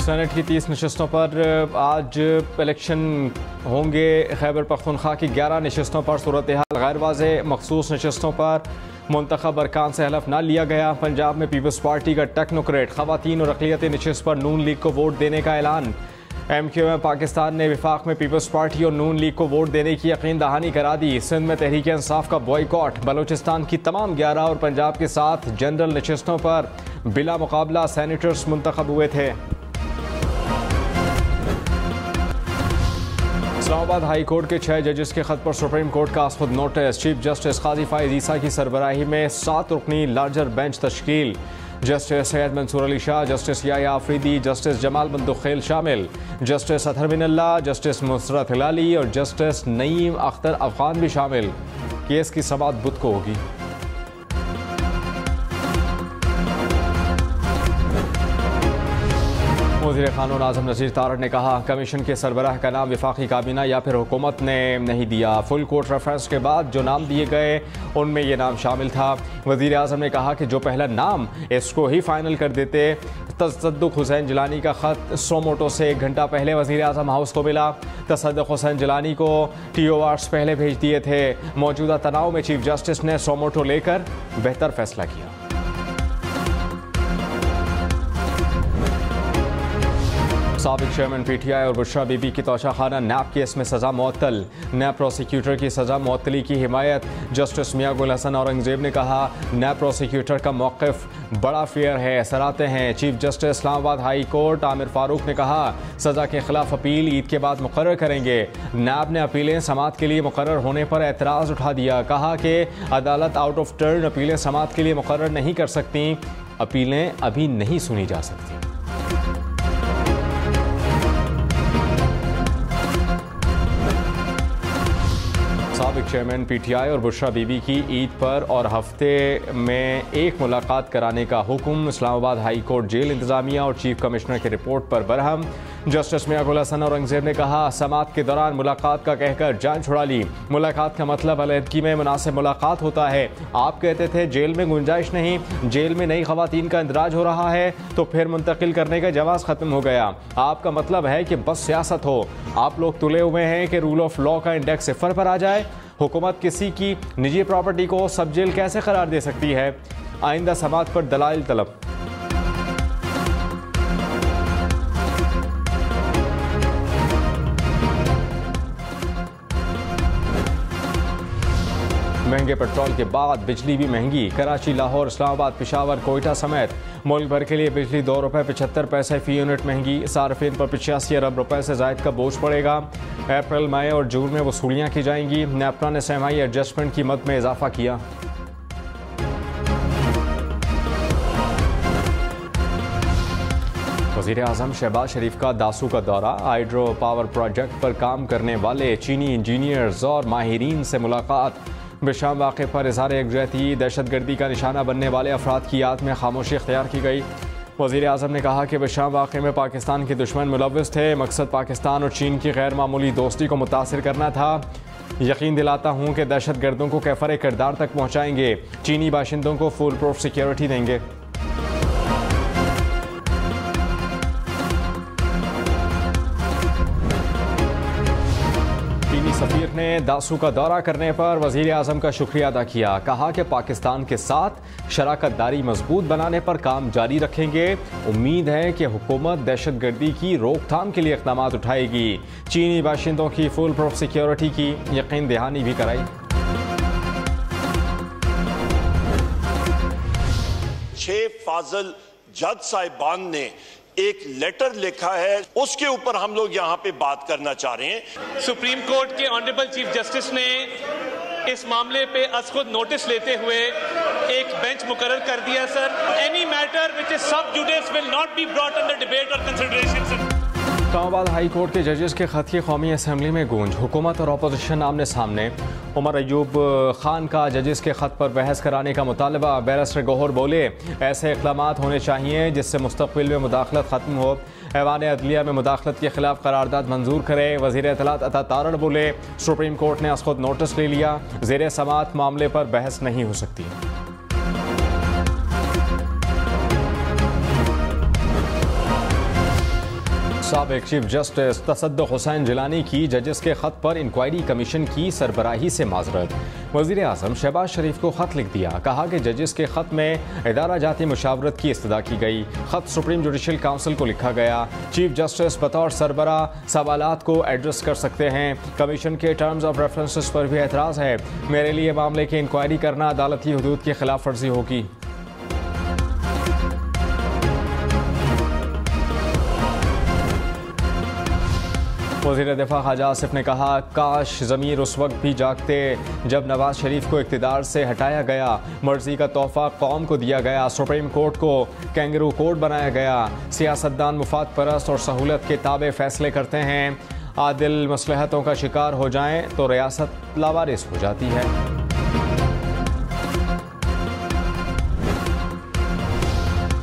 Senate की 30 नशस्तों पर आज इलेक्शन होंगे। खैबर पख्तूनख्वा की 11 नशस्तों पर सूरत हाल गैर वाज़े। मखसूस नशस्तों पर मुंतखब अरकान से हलफ ना लिया गया। पंजाब में पीपल्स पार्टी का टेक्नोक्रेट खवातीन और अक़लियती नशस्त पर नून लीग को वोट देने का ऐलान। MQM पाकिस्तान ने विफाक में पीपल्स पार्टी और नून लीग को वोट देने की यकीन दहानी करा दी। सिंध में तहरीक इंसाफ का बॉयकॉट। बलोचिस्तान की तमाम 11 और पंजाब के 7 जनरल नशस्तों पर बिला मुकाबला सेनेटर्स मुंतखब हुए थे। इस्लामाबाद हाई कोर्ट के 6 जजेस के खत पर सुप्रीम कोर्ट का खुद notice. Chief justice Qazi Faez Isa की सरबराही में 7 रुकनी लार्जर बेंच तश्कील। Justice Syed Mansoor Ali Shah, justice Yahya Afridi, justice Jamal Mandokhel शामिल। Justice Athar Minallah, justice Musarrat Hilali और जस्टिस नईम अख्तर अफगान भी शामिल। केस की समाअत बुध को होगी। वज़ीर क़ानून आज़म नज़ीर तारड़ ने कहा, कमीशन के सरबराह का नाम वफाकी काबीना या फिर हुकूमत ने नहीं दिया। फुल कोर्ट रेफरेंस के बाद जो नाम दिए गए उनमें ये नाम शामिल था। वज़ीर आज़म ने कहा कि जो पहला नाम इसको ही फाइनल कर देते। तसद्दुक़ हुसैन जिलानी का ख़त सोमोटो से 1 घंटा पहले वज़ीर आज़म हाउस को मिला। तसद्दुक़ हुसैन जिलानी को TORs पहले भेज दिए थे। मौजूदा तनाव में चीफ जस्टिस ने सोमोटो लेकर बेहतर फैसला किया। साबिक चेयरमैन PTI और बुशरा बीबी की तोशाखाना नैब केस में सज़ा मुअत्तल। नैब प्रोसिक्यूटर की सज़ा मुअत्तली की हिमायत। जस्टिस मियां गुल हसन औरंगजेब ने कहा, नैब प्रोसिक्यूटर का मौक़िफ़ बड़ा फेयर है, सराहते हैं। Chief justice Islamabad high court Aamir Farooq ने कहा, सज़ा के खिलाफ अपील ईद के बाद मुकर्रर करेंगे। नैब ने अपीलें समाअत के लिए मुकर्रर होने पर एतराज़ उठा दिया। कहा कि अदालत आउट ऑफ टर्न अपीलें समाअत के लिए मुकर्रर नहीं कर सकती। अपीलें अभी नहीं सुनी जा सकती। साबिक चेयरमैन PTI और बुशरा बीबी की ईद पर और हफ्ते में एक मुलाकात कराने का हुक्म। इस्लामाबाद हाई कोर्ट जेल इंतजामिया और चीफ कमिश्नर की रिपोर्ट पर बरहम। जस्टिस मियां गुल हसन औरंगजेब ने कहा, समाअत के दौरान मुलाकात का कहकर जान छुड़ा ली। मुलाकात का मतलब अलहदगी में मुनासिब मुलाकात होता है। आप कहते थे जेल में गुंजाइश नहीं, जेल में नई खवातीन का इंदराज हो रहा है, तो फिर मुंतकिल करने का जवाब ख़त्म हो गया। आपका मतलब है कि बस सियासत हो। आप लोग तुले हुए हैं कि रूल ऑफ लॉ का इंडेक्स 0 पर आ जाए। हुकूमत किसी की निजी प्रॉपर्टी को सब जेल कैसे करार दे सकती है? आइंदा समाअत पर दलाइल तलब। महंगे पेट्रोल के बाद बिजली भी महंगी। कराची, लाहौर, इस्लामाबाद, पेशावर, कोयटा समेत मुल्क भर के लिए बिजली ₹2.75 फ़ी यूनिट महंगी। सार्फिन पर 85 अरब रुपए से ज़ायद का बोझ पड़ेगा। अप्रैल, मई और जून में वसूलियाँ की जाएंगी। नेपरा ने सहमाही एडजस्टमेंट कीमत में इजाफा किया। वज़ीर आज़म शहबाज शरीफ का दासू का दौरा। हाइड्रो पावर प्रोजेक्ट पर काम करने वाले चीनी इंजीनियर्स और माहिरीन से मुलाकात। बिशाम वाक़े पर इज़हार यकजहती। दहशतगर्दी का निशाना बनने वाले अफराद की याद में खामोशी इख्तियार की गई। वज़ीर आज़म ने कहा कि बिशाम वाक़े में पाकिस्तान के दुश्मन मुलव्वस थे। मकसद पाकिस्तान और चीन की गैर मामूली दोस्ती को मुतासिर करना था। यकीन दिलाता हूँ कि दहशतगर्दों को कैफर किरदार तक पहुँचाएंगे। चीनी बाशिंदों को फुल प्रूफ सिक्योरिटी देंगे। सफ़ीर ने दासू का दौरा करने पर वज़ीर आज़म का शुक्रिया अदा किया। कहा कि पाकिस्तान के साथ शराकत दारी मजबूत बनाने पर काम जारी रखेंगे। उम्मीद है कि हुकूमत दहशतगर्दी की रोकथाम के लिए इक़दाम उठाएगी। चीनी बाशिंदों की फुल प्रूफ सिक्योरिटी की यकीन दहानी भी कराई। 6 फाजल जज साहिबान ने एक लेटर लिखा है, उसके ऊपर हम लोग यहाँ पे बात करना चाह रहे हैं। सुप्रीम कोर्ट के ऑनरेबल चीफ जस्टिस ने इस मामले पे अज खुद नोटिस लेते हुए एक बेंच मुकर्रर कर दिया। Sir, any matter which is sub judice will not be brought under debate और consideration. Sir, Islamabad high court के जजेस के खत की कौमी असम्बली में गूंज। हुकूमत और अपोजिशन आमने सामने। उमर अयूब खान का जजेस के खत पर बहस कराने का मुतालबा। बैरिस्टर गौहर बोले, ऐसे इक़दामात होने चाहिए जिससे मुस्तक़बिल में मुदाखलत ख़त्म हो। ऐवान अदलिया में मुदाखलत के खिलाफ करारदाद मंजूर करे। वज़ीर इत्तलात अता तारड़ बोले, सुप्रीम कोर्ट ने खुद नोटिस ले लिया। ज़ेर समाअत मामले पर बहस नहीं हो सकती। साबिक चीफ जस्टिस तसद्दुक़ हुसैन जिलानी की जजेस के खत पर इंक्वायरी कमीशन की सरबराही से माजरत। वज़ीर आज़म शहबाज शरीफ को खत लिख दिया, कहा कि जजेस के खत में इदारा जाती मुशावरत की इस्तदा की गई। खत सुप्रीम जुडिशल काउंसिल को लिखा गया। चीफ जस्टिस बतौर सरबरा सवालात को एड्रेस कर सकते हैं। कमीशन के टर्म्स ऑफ रेफरेंसेस पर भी एतराज़ है। मेरे लिए मामले की इंक्वायरी करना अदालती हुदूद की खिलाफ वर्जी होगी। वज़ीर दिफा ख्वाजा आसिफ ने कहा, काश ज़मीर उस वक्त भी जागते जब नवाज शरीफ को इक़्तिदार से हटाया गया। मर्जी का तोहफ़ा कौम को दिया गया। सुप्रीम कोर्ट को कैंगरू कोर्ट बनाया गया। सियासतदान मुफाद परस्त और सहूलत के ताबे फैसले करते हैं। आदिल मसलहतों का शिकार हो जाएं तो रियासत लावारिस हो जाती है।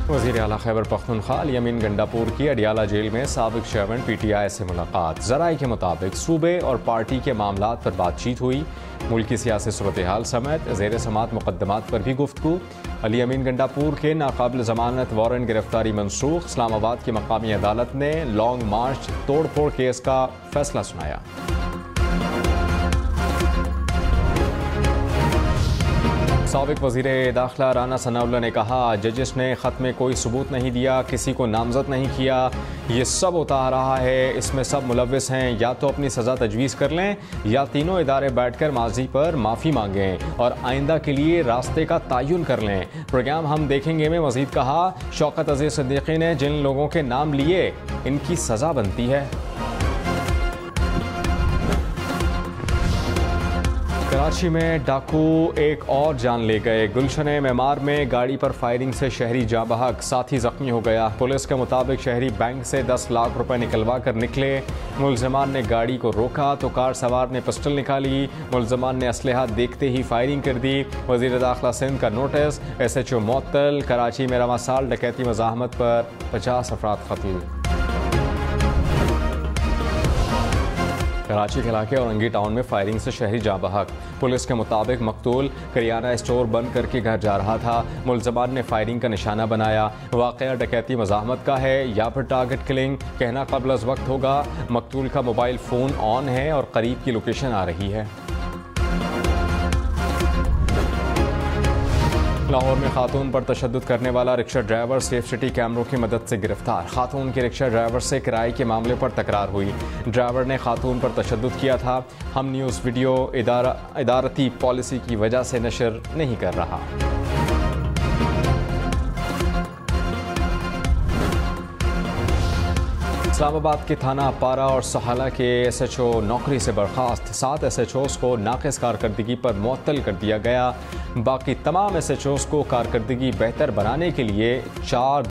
वज़ीर आला खैबर पख्तूनख्वा अली अमीन गंडापुर की अडियाला जेल में साबिक चेयरमैन PTI से मुलाकात। ज़राए के मुताबिक सूबे और पार्टी के मामलात पर बातचीत हुई। मुल्की सियासी सूरत हाल समेत ज़ेर समात मुकदमात पर भी गुफ्तगू। अली अमीन गंडापुर के नाकाबिल ज़मानत वारंट गिरफ्तारी मनसूख। इस्लामाबाद की मकामी अदालत ने लॉन्ग मार्च तोड़ फोड़ केस का फैसला सुनाया। साबिक वज़ीर दाखिला राना सनाउल्लाह ने कहा, जजेस ने ख़त में कोई सबूत नहीं दिया, किसी को नामजद नहीं किया। ये सब होता आ रहा है, इसमें सब मुलव्विस हैं। या तो अपनी सज़ा तजवीज़ कर लें या तीनों इदारे बैठकर माजी पर माफ़ी मांगें और आइंदा के लिए रास्ते का तयन कर लें। प्रोग्राम हम देखेंगे में मज़ीद कहा, शौकत अज़ीज़ सिद्दीकी ने जिन लोगों के नाम लिए इनकी सज़ा बनती है। कराची में डाकू एक और जान ले गए। गुलशन मेमार में गाड़ी पर फायरिंग से शहरी जाँ बहक, साथी जख्मी हो गया। पुलिस के मुताबिक शहरी बैंक से 10 लाख रुपए निकलवा कर निकले। मुलजमान ने गाड़ी को रोका तो कार सवार ने पिस्टल निकाली। मुलजमान ने असलहा देखते ही फायरिंग कर दी। वज़ीर दाखिला सिंध का नोटिस। SHO मुअत्तल। कराची में रवां साल डकैती मज़ाहमत पर 50 अफराद कत्ल। कराची के इलाके औरंगी टाउन में फायरिंग से शहरी जाँ बहक। पुलिस के मुताबिक मकतूल करियाना स्टोर बंद करके घर जा रहा था। मुलजमान ने फायरिंग का निशाना बनाया। वाक़या डकैती मज़ाहमत का है या फिर टारगेट किलिंग, कहना क़ब्ल अज़ वक्त होगा। मकतूल का मोबाइल फ़ोन ऑन है और करीब की लोकेशन आ रही है। लाहौर में खातून पर तशद्दुद करने वाला रिक्शा ड्राइवर सेफ सिटी कैमरों की मदद से गिरफ्तार। खातून के रिक्शा ड्राइवर से किराए के मामले पर तकरार हुई। ड्राइवर ने खातून पर तशद्दुद किया था। हम न्यूज़ वीडियो इदारती पॉलिसी की वजह से नशर नहीं कर रहा। इस्लामाबाद के थाना अपारा और सहाला के SHO नौकरी से बर्खास्त। 7 SHOs को नाक़िस कारकर्दगी पर मुअत्तल कर दिया गया। बाकी तमाम SHOs को कारकर्दगी बेहतर बनाने के लिए 4